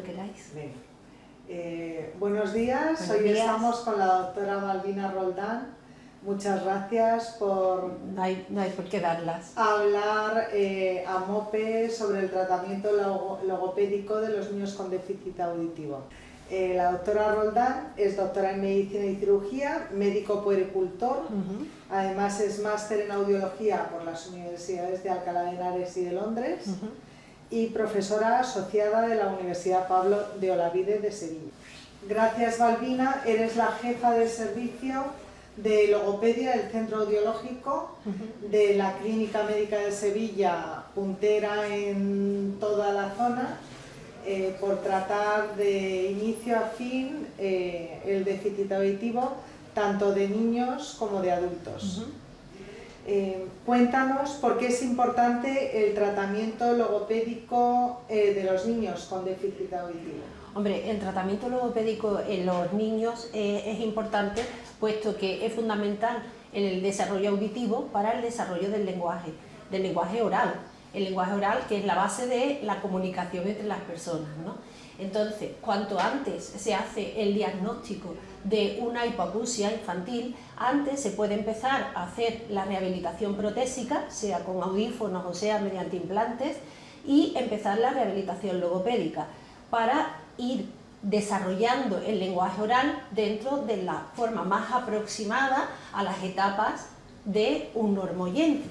queráis. Bien. Buenos días, Buenos hoy días. estamos con la doctora Balbina Roldán. Muchas gracias por No hay por qué darlas. hablar a MOPE sobre el tratamiento logopédico de los niños con déficit auditivo. La doctora Roldán es doctora en Medicina y Cirugía, médico puericultor, además es máster en audiología por las universidades de Alcalá de Henares y de Londres, y profesora asociada de la Universidad Pablo de Olavide de Sevilla. Gracias, Balbina, eres la jefa del servicio de logopedia del Centro Audiológico de la Clínica Médica de Sevilla, puntera en toda la zona, por tratar de inicio a fin el déficit auditivo tanto de niños como de adultos. Cuéntanos por qué es importante el tratamiento logopédico de los niños con déficit auditivo. Hombre, el tratamiento logopédico en los niños es importante, puesto que es fundamental en el desarrollo auditivo para el desarrollo del lenguaje oral. El lenguaje oral, que es la base de la comunicación entre las personas, ¿no? Entonces, cuanto antes se hace el diagnóstico de una hipoacusia infantil, antes se puede empezar a hacer la rehabilitación protésica, sea con audífonos o sea mediante implantes, y empezar la rehabilitación logopédica para ir desarrollando el lenguaje oral dentro de la forma más aproximada a las etapas de un normoyente.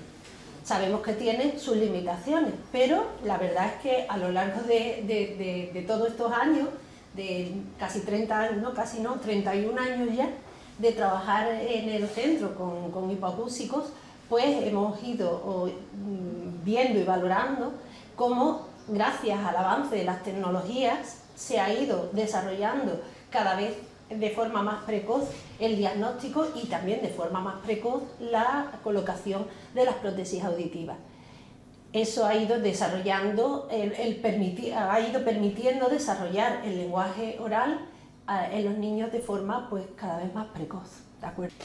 Sabemos que tienen sus limitaciones, pero la verdad es que a lo largo de todos estos años, de casi 30 años, no, casi no, 31 años ya, de trabajar en el centro con hipoacúsicos, pues hemos ido viendo y valorando cómo, gracias al avance de las tecnologías, se ha ido desarrollando cada vez de forma más precoz el diagnóstico y también de forma más precoz la colocación de las prótesis auditivas. Eso ha ido desarrollando, ha ido permitiendo desarrollar el lenguaje oral en los niños de forma pues cada vez más precoz, ¿de acuerdo?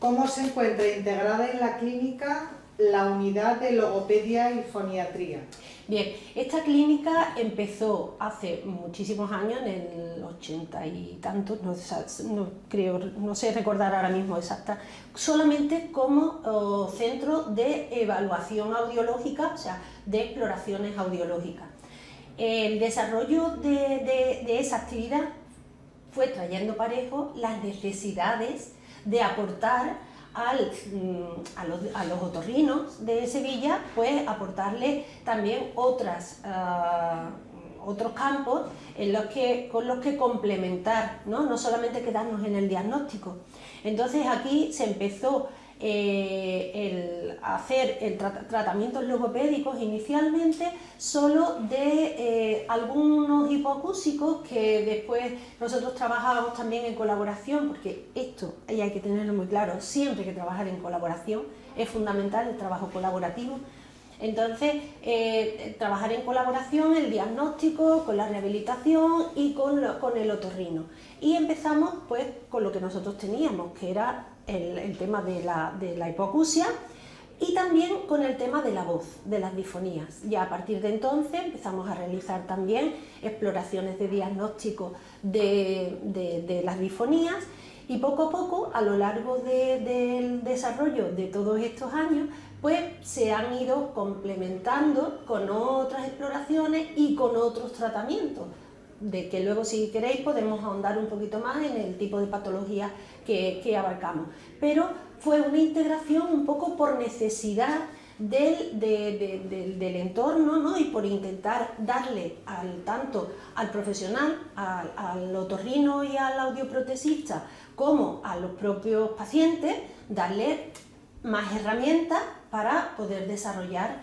¿Cómo se encuentra integrada en la clínica la unidad de logopedia y foniatría? Bien, esta clínica empezó hace muchísimos años, en el 80 y tantos, no sé recordar ahora mismo exacta, solamente como centro de evaluación audiológica, o sea, de exploraciones audiológicas. El desarrollo de esa actividad fue trayendo parejo las necesidades de aportar a los otorrinos de Sevilla, pues aportarle también otros campos con los que complementar, no solamente quedarnos en el diagnóstico. Entonces aquí se empezó a hacer tratamientos logopédicos inicialmente solo de algunos hipoacúsicos que después nosotros trabajábamos también en colaboración, porque esto hay que tenerlo muy claro, siempre hay que trabajar en colaboración, es fundamental el trabajo colaborativo. Entonces, trabajar en colaboración, el diagnóstico, con la rehabilitación y con el otorrino. Y empezamos pues con lo que nosotros teníamos, que era el tema de la hipoacusia y también con el tema de la voz, de las disfonías. Ya a partir de entonces empezamos a realizar también exploraciones de diagnóstico de las disfonías y poco a poco, a lo largo del desarrollo de todos estos años, pues se han ido complementando con otras exploraciones y con otros tratamientos, de que luego, si queréis, podemos ahondar un poquito más en el tipo de patología que abarcamos. Pero fue una integración un poco por necesidad del entorno, ¿no? Y por intentar darle tanto al profesional, al otorrino y al audioprotesista, como a los propios pacientes, darle más herramientas para poder desarrollar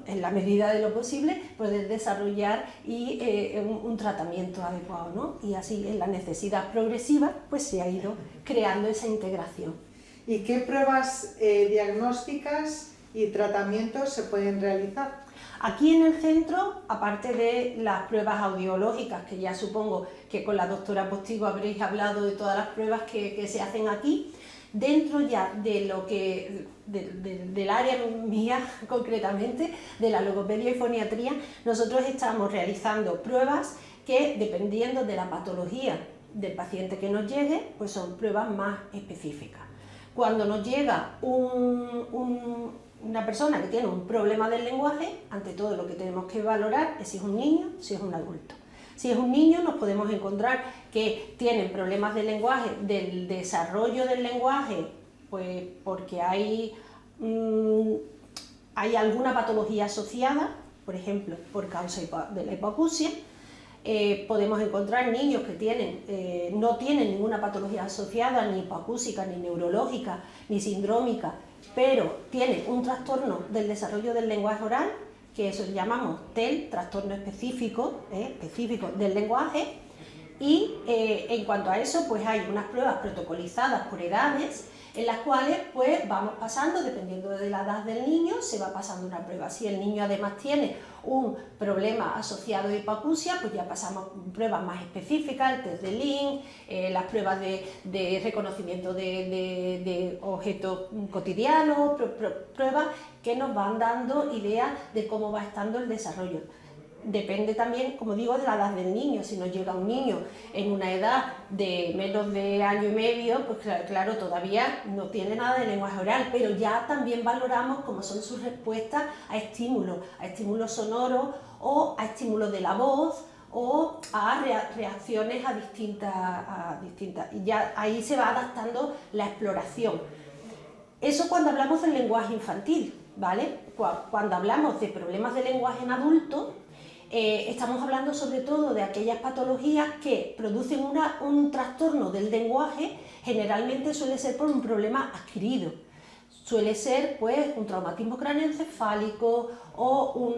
en la medida de lo posible, poder desarrollar un tratamiento adecuado, ¿no? Y así, en la necesidad progresiva, pues se ha ido creando esa integración. ¿Y qué pruebas diagnósticas y tratamientos se pueden realizar? Aquí en el centro, aparte de las pruebas audiológicas, que ya supongo que con la doctora Postigo habréis hablado de todas las pruebas que se hacen aquí, Dentro ya de lo que del área mía concretamente, de la logopedia y foniatría, nosotros estamos realizando pruebas que, dependiendo de la patología del paciente que nos llegue, pues son pruebas más específicas. Cuando nos llega una persona que tiene un problema del lenguaje, ante todo lo que tenemos que valorar es si es un niño, si es un adulto. Si es un niño, nos podemos encontrar que tienen problemas del lenguaje, del desarrollo del lenguaje, pues porque hay alguna patología asociada, por ejemplo, por causa de la hipoacusia. Podemos encontrar niños que no tienen ninguna patología asociada, ni hipoacúsica, ni neurológica, ni sindrómica, pero tienen un trastorno del desarrollo del lenguaje oral, que eso llamamos TEL, trastorno específico del lenguaje, y en cuanto a eso, pues hay unas pruebas protocolizadas por edades, en las cuales pues vamos pasando, dependiendo de la edad del niño, se va pasando una prueba. Si el niño además tiene un problema asociado a hipoacusia, pues ya pasamos pruebas más específicas, el test de Lynch, las pruebas de reconocimiento de objetos cotidianos, pruebas que nos van dando ideas de cómo va estando el desarrollo. Depende también, como digo, de la edad del niño. Si nos llega un niño en una edad de menos de año y medio, pues claro, todavía no tiene nada de lenguaje oral, pero ya también valoramos cómo son sus respuestas a estímulos sonoros o a estímulos de la voz o a reacciones a distintas. Y ya ahí se va adaptando la exploración. Eso cuando hablamos del lenguaje infantil, ¿vale? Cuando hablamos de problemas de lenguaje en adulto, estamos hablando sobre todo de aquellas patologías que producen un trastorno del lenguaje. Generalmente suele ser por un problema adquirido, suele ser pues un traumatismo craneoencefálico o un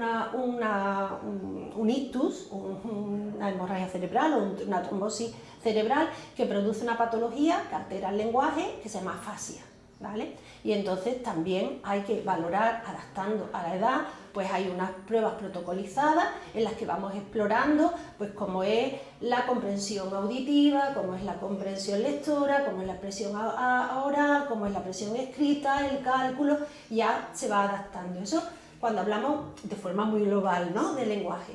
ictus, una hemorragia cerebral o una trombosis cerebral que produce una patología que altera el lenguaje que se llama afasia, ¿vale? Y entonces también hay que valorar, adaptando a la edad, pues hay unas pruebas protocolizadas en las que vamos explorando pues cómo es la comprensión auditiva, cómo es la comprensión lectora, cómo es la expresión oral, cómo es la expresión escrita, el cálculo, ya se va adaptando. Eso cuando hablamos de forma muy global, ¿no?, del lenguaje.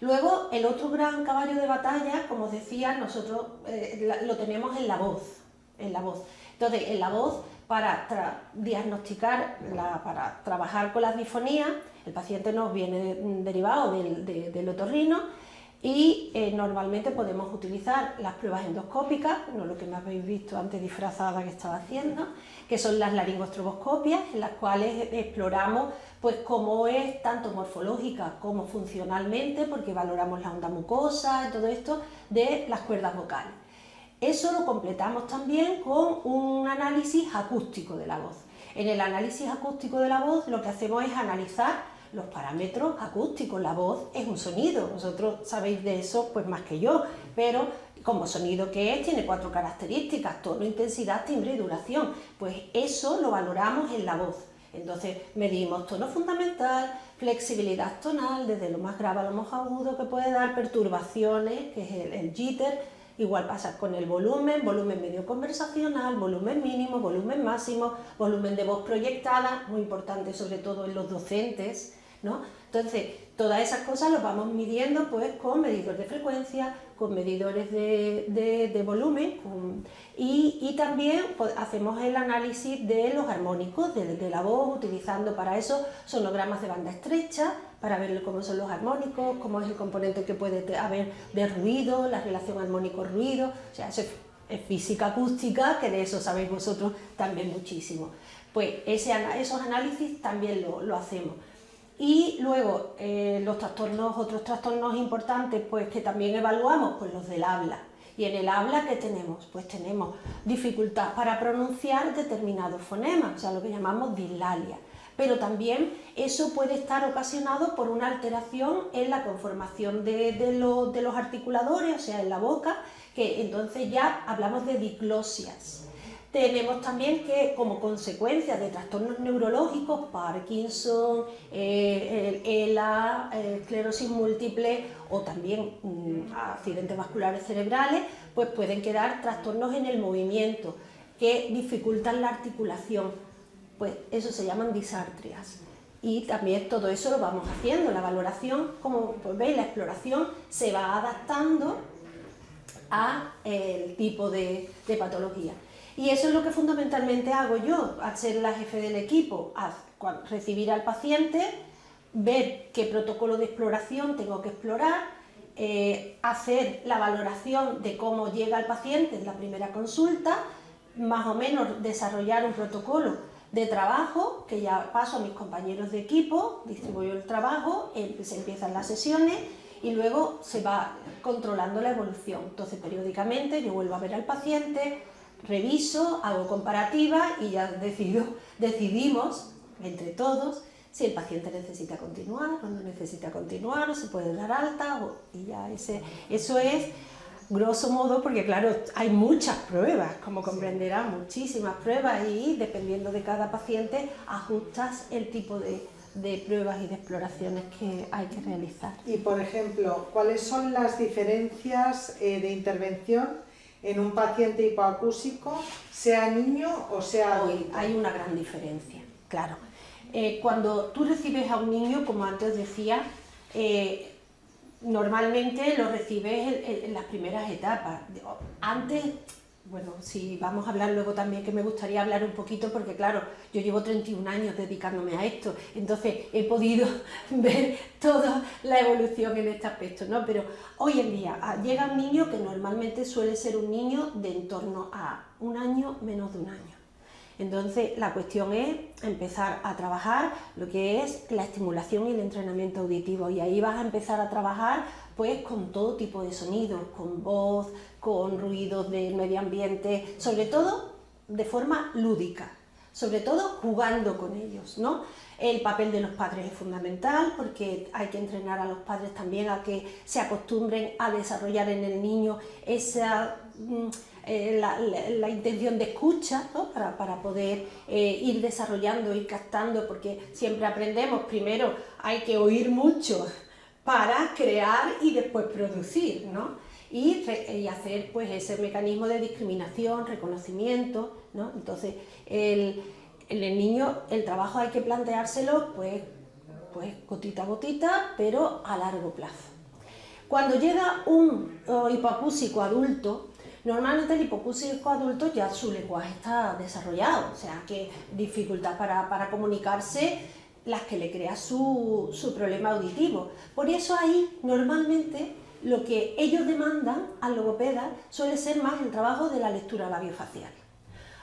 Luego, el otro gran caballo de batalla, como os decía, nosotros lo tenemos en la voz. Entonces, en la voz, para diagnosticar, para trabajar con las disfonías, el paciente nos viene derivado del otorrino y normalmente podemos utilizar las pruebas endoscópicas, no lo que me habéis visto antes disfrazada que estaba haciendo, que son las laringoestroboscopias, en las cuales exploramos pues cómo es tanto morfológica como funcionalmente, porque valoramos la onda mucosa y todo esto de las cuerdas vocales. Eso lo completamos también con un análisis acústico de la voz. En el análisis acústico de la voz lo que hacemos es analizar los parámetros acústicos. La voz es un sonido, vosotros sabéis de eso pues más que yo, pero como sonido que es, tiene 4 características: tono, intensidad, timbre y duración. Pues eso lo valoramos en la voz. Entonces medimos tono fundamental, flexibilidad tonal, desde lo más grave a lo más agudo, que puede dar perturbaciones, que es el jitter. Igual pasa con el volumen medio conversacional, volumen mínimo, volumen máximo, volumen de voz proyectada, muy importante sobre todo en los docentes, ¿no? Entonces, todas esas cosas las vamos midiendo pues con medidores de frecuencia, con medidores de volumen y también pues, hacemos el análisis de los armónicos de la voz, utilizando para eso sonogramas de banda estrecha, para ver cómo son los armónicos, cómo es el componente que puede haber de ruido, la relación armónico-ruido. O sea, eso es física acústica, que de eso sabéis vosotros también muchísimo. Pues esos análisis también lo hacemos. Y luego otros trastornos importantes pues, que también evaluamos, pues los del habla. Y en el habla, ¿qué tenemos? Pues tenemos dificultad para pronunciar determinados fonemas, o sea, lo que llamamos dislalia. Pero también eso puede estar ocasionado por una alteración en la conformación de los articuladores, o sea, en la boca, que entonces ya hablamos de diglosias. Tenemos también que, como consecuencia de trastornos neurológicos, Parkinson, ELA, esclerosis múltiple o también accidentes vasculares cerebrales, pues pueden quedar trastornos en el movimiento. que dificultan la articulación, pues eso se llaman disartrias. Y también todo eso lo vamos haciendo, la valoración, como pues veis, la exploración se va adaptando a el tipo de patología. Y eso es lo que fundamentalmente hago yo, al ser la jefe del equipo, recibir al paciente, ver qué protocolo de exploración tengo que explorar, hacer la valoración de cómo llega el paciente en la primera consulta, más o menos desarrollar un protocolo de trabajo que ya paso a mis compañeros de equipo, distribuyo el trabajo, se empiezan las sesiones y luego se va controlando la evolución. Entonces periódicamente yo vuelvo a ver al paciente, reviso, hago comparativas y ya decidimos entre todos si el paciente necesita continuar o no necesita continuar, o se puede dar alta, y ya eso es grosso modo, porque claro, hay muchas pruebas, como comprenderán, muchísimas pruebas, y dependiendo de cada paciente ajustas el tipo de pruebas y de exploraciones que hay que realizar. Y por ejemplo, ¿cuáles son las diferencias de intervención en un paciente hipoacúsico, sea niño o sea adulto? Hay una gran diferencia, claro. Cuando tú recibes a un niño, como antes decía, normalmente lo recibes en las primeras etapas. Antes, bueno, si vamos a hablar luego también, que me gustaría hablar un poquito, porque claro, yo llevo 31 años dedicándome a esto, entonces he podido ver toda la evolución en este aspecto, ¿no? Pero hoy en día llega un niño que normalmente suele ser un niño de en torno a un año, menos de un año. Entonces la cuestión es empezar a trabajar lo que es la estimulación y el entrenamiento auditivo, y ahí vas a empezar a trabajar pues con todo tipo de sonidos, con voz, con ruidos del medio ambiente, sobre todo de forma lúdica, sobre todo jugando con ellos, ¿no? El papel de los padres es fundamental, porque hay que entrenar a los padres también a que se acostumbren a desarrollar en el niño esa la intención de escucha, ¿no? para poder ir desarrollando, ir captando, porque siempre aprendemos, primero hay que oír mucho para crear y después producir, ¿no? Y hacer pues ese mecanismo de discriminación, reconocimiento, ¿no? Entonces el niño, el trabajo hay que planteárselo pues gotita a gotita, pero a largo plazo. Cuando llega un hipoacúsico adulto, normalmente el hipoacúsico adulto ya su lenguaje está desarrollado, o sea que dificultad para comunicarse las que le crea su problema auditivo. Por eso ahí normalmente lo que ellos demandan al logopeda suele ser más el trabajo de la lectura labiofacial.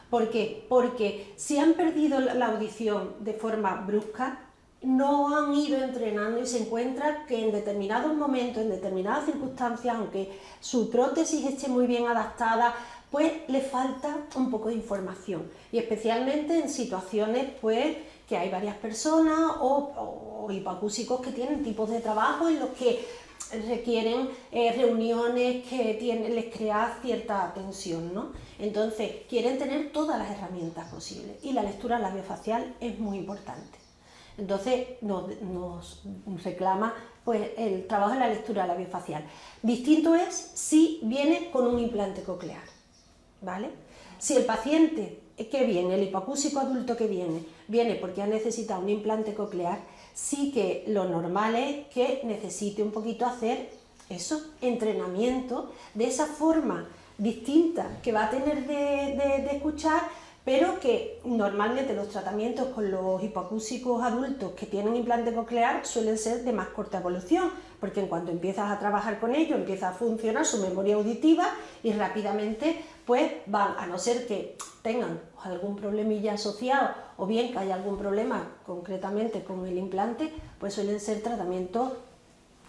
¿Por qué? Porque si han perdido la audición de forma brusca, no han ido entrenando y se encuentran que en determinados momentos, en determinadas circunstancias, aunque su prótesis esté muy bien adaptada, pues le falta un poco de información, y especialmente en situaciones pues que hay varias personas o hipoacúsicos que tienen tipos de trabajo en los que requieren reuniones que les crea cierta tensión, ¿no? Entonces quieren tener todas las herramientas posibles, y la lectura labiofacial es muy importante. Entonces nos reclama pues el trabajo en la lectura labiofacial. Distinto es si viene con un implante coclear, ¿vale? Si el paciente que viene, el hipoacúsico adulto que viene porque ha necesitado un implante coclear, sí que lo normal es que necesite un poquito hacer eso, entrenamiento de esa forma distinta que va a tener de escuchar, pero que normalmente los tratamientos con los hipoacúsicos adultos que tienen implante coclear suelen ser de más corta evolución, porque en cuanto empiezas a trabajar con ellos empieza a funcionar su memoria auditiva y rápidamente pues van, a no ser que tengan algún problemilla asociado o bien que haya algún problema concretamente con el implante, pues suelen ser tratamientos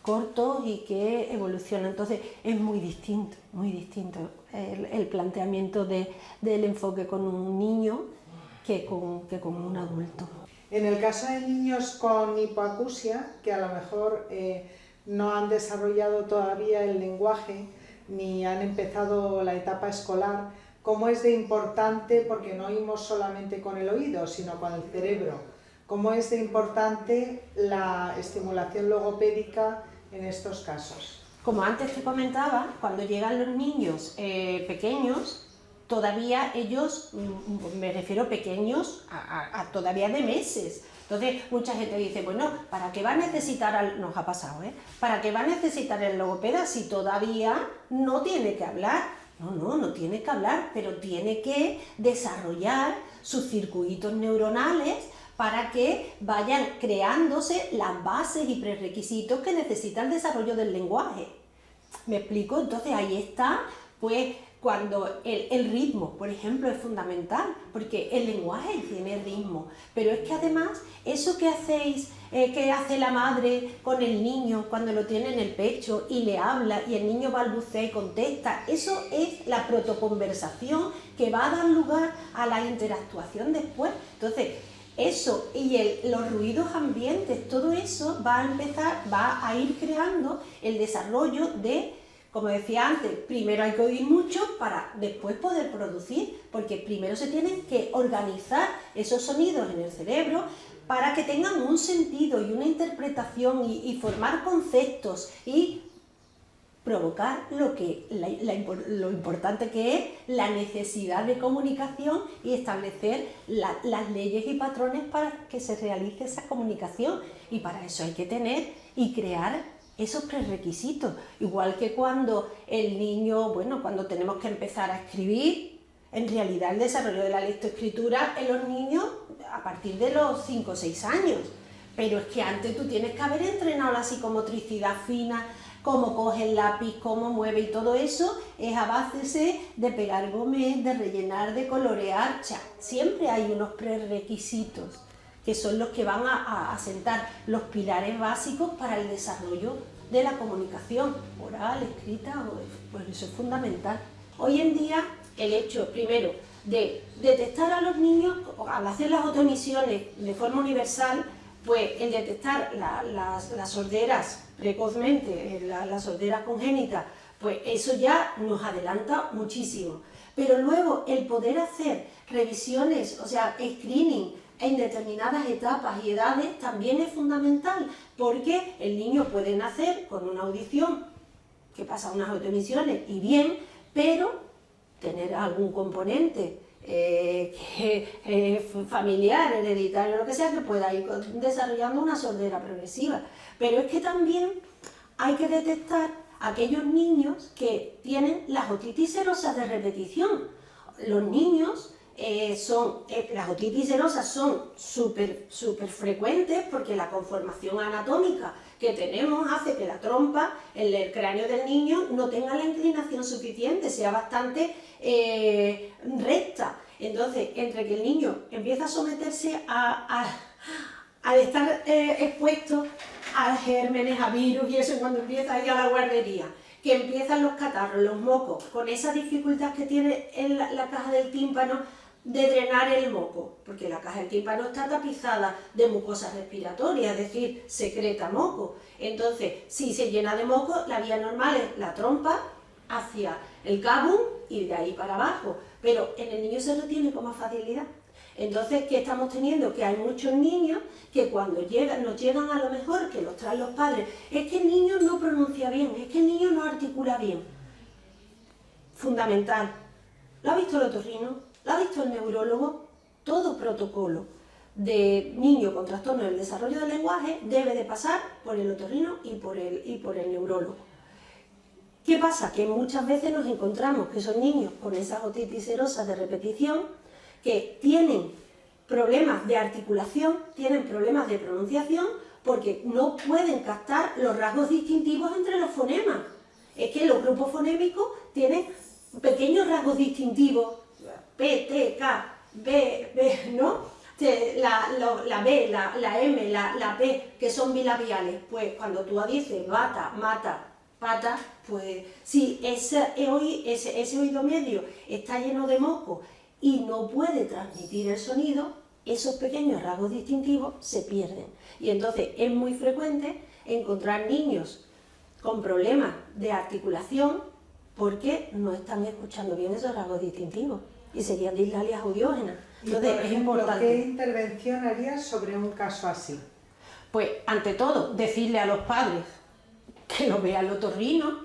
cortos y que evolucionan. Entonces es muy distinto el planteamiento del enfoque con un niño que con un adulto. En el caso de niños con hipoacusia, que a lo mejor no han desarrollado todavía el lenguaje ni han empezado la etapa escolar, ¿cómo es de importante, porque no oímos solamente con el oído, sino con el cerebro, cómo es de importante la estimulación logopédica en estos casos? Como antes te comentaba, cuando llegan los niños pequeños, todavía ellos, me refiero pequeños, todavía de meses. Entonces, mucha gente dice, bueno, ¿para qué va a necesitar, nos ha pasado, ¿para qué va a necesitar el logopeda si todavía no tiene que hablar? No tiene que hablar, pero tiene que desarrollar sus circuitos neuronales para que vayan creándose las bases y prerequisitos que necesita el desarrollo del lenguaje. ¿Me explico? Entonces ahí está, pues, cuando el ritmo, por ejemplo, es fundamental, porque el lenguaje tiene ritmo, pero es que además, eso que hacéis, que hace la madre con el niño cuando lo tiene en el pecho y le habla y el niño balbucea y contesta, eso es la protoconversación que va a dar lugar a la interactuación después. Entonces, eso y los ruidos ambientes, todo eso va a ir creando el desarrollo de, como decía antes, primero hay que oír mucho para después poder producir, porque primero se tienen que organizar esos sonidos en el cerebro para que tengan un sentido y una interpretación y formar conceptos y provocar lo importante que es la necesidad de comunicación y establecer las leyes y patrones para que se realice esa comunicación. Y para eso hay que tener y crear esos prerequisitos. Igual que cuando el niño, bueno, cuando tenemos que empezar a escribir, en realidad el desarrollo de la lectoescritura en los niños a partir de los 5 o 6 años. Pero es que antes tú tienes que haber entrenado la psicomotricidad fina, cómo coge el lápiz, cómo mueve, y todo eso es a base de pegar gomes, de rellenar, de colorear. O sea, siempre hay unos prerequisitos que son los que van a sentar los pilares básicos para el desarrollo de la comunicación oral, escrita, pues eso es fundamental. Hoy en día, el hecho, primero, de detectar a los niños, al hacer las autoemisiones de forma universal, pues el detectar las sorderas precozmente, la sordera congénita, pues eso ya nos adelanta muchísimo. Pero luego el poder hacer revisiones, o sea, screening en determinadas etapas y edades también es fundamental, porque el niño puede nacer con una audición que pasa unas autoemisiones y bien, pero tener algún componente familiar, hereditario, lo que sea, que pueda ir desarrollando una sordera progresiva. Pero es que también hay que detectar aquellos niños que tienen las otitis serosas de repetición. Los niños las otitis serosas son súper frecuentes porque la conformación anatómica que tenemos hace que la trompa, el cráneo del niño, no tenga la inclinación suficiente, sea bastante recta. Entonces, entre que el niño empieza a someterse a estar expuesto a gérmenes, a virus y eso, cuando empieza a ir a la guardería, que empiezan los catarros, los mocos, con esa dificultad que tiene en la caja del tímpano de drenar el moco, porque la caja del tímpano está tapizada de mucosas respiratorias, es decir, secreta moco. Entonces, si se llena de moco, la vía normal es la trompa hacia el cabum y de ahí para abajo, pero en el niño se retiene con más facilidad. Entonces, ¿qué estamos teniendo? Que hay muchos niños que cuando nos llegan a lo mejor, que los traen los padres, es que el niño no pronuncia bien, es que el niño no articula bien. Fundamental. ¿Lo ha visto el otorrino? ¿Lo ha visto el neurólogo? Todo protocolo de niño con trastorno del desarrollo del lenguaje debe de pasar por el otorrino y por el neurólogo. ¿Qué pasa? Que muchas veces nos encontramos que son niños con esas otitis serosas de repetición que tienen problemas de articulación, tienen problemas de pronunciación porque no pueden captar los rasgos distintivos entre los fonemas. Es que los grupos fonémicos tienen pequeños rasgos distintivos, P, T, K, B, ¿no? La B, la M, la P, que son bilabiales. Pues cuando tú dices bata, mata, pata, pues si ese oído medio está lleno de moco y no puede transmitir el sonido, esos pequeños rasgos distintivos se pierden. Y entonces es muy frecuente encontrar niños con problemas de articulación porque no están escuchando bien esos rasgos distintivos y serían dislalias audiógenas. Entonces, por ejemplo, es importante. ¿qué intervención harías sobre un caso así? Pues, ante todo, decirle a los padres que lo vea el otorrino,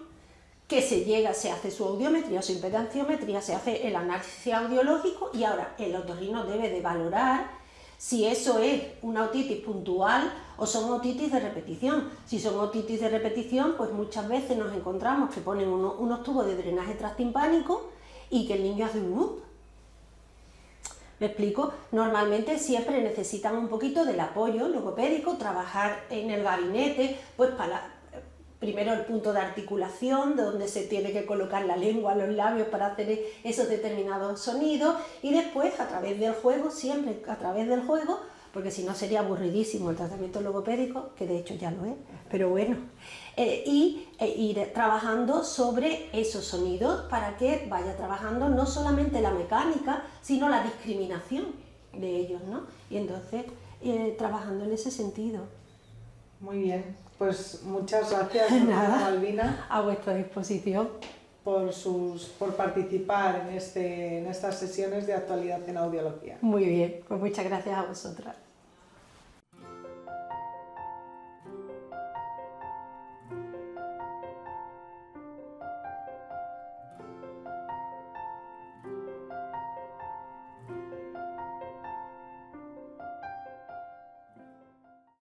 que se hace su audiometría o su impedanciometría, se hace el análisis audiológico y ahora el otorrino debe de valorar si eso es una otitis puntual o son otitis de repetición. Si son otitis de repetición, pues muchas veces nos encontramos que ponen unos tubos de drenaje transtimpánico y que el niño hace un ¡up! ¿Me explico? Normalmente siempre necesitan un poquito del apoyo logopédico, trabajar en el gabinete, pues primero el punto de articulación, donde se tiene que colocar la lengua, los labios para hacer esos determinados sonidos, y después a través del juego, siempre a través del juego, porque si no sería aburridísimo el tratamiento logopédico, que de hecho ya lo es, pero bueno, ir trabajando sobre esos sonidos para que vaya trabajando no solamente la mecánica, sino la discriminación de ellos, ¿no? Y entonces trabajando en ese sentido. Muy bien, pues muchas gracias, doctora Malvina, a vuestra disposición, por participar en estas sesiones de actualidad en audiología. Muy bien, pues muchas gracias a vosotras.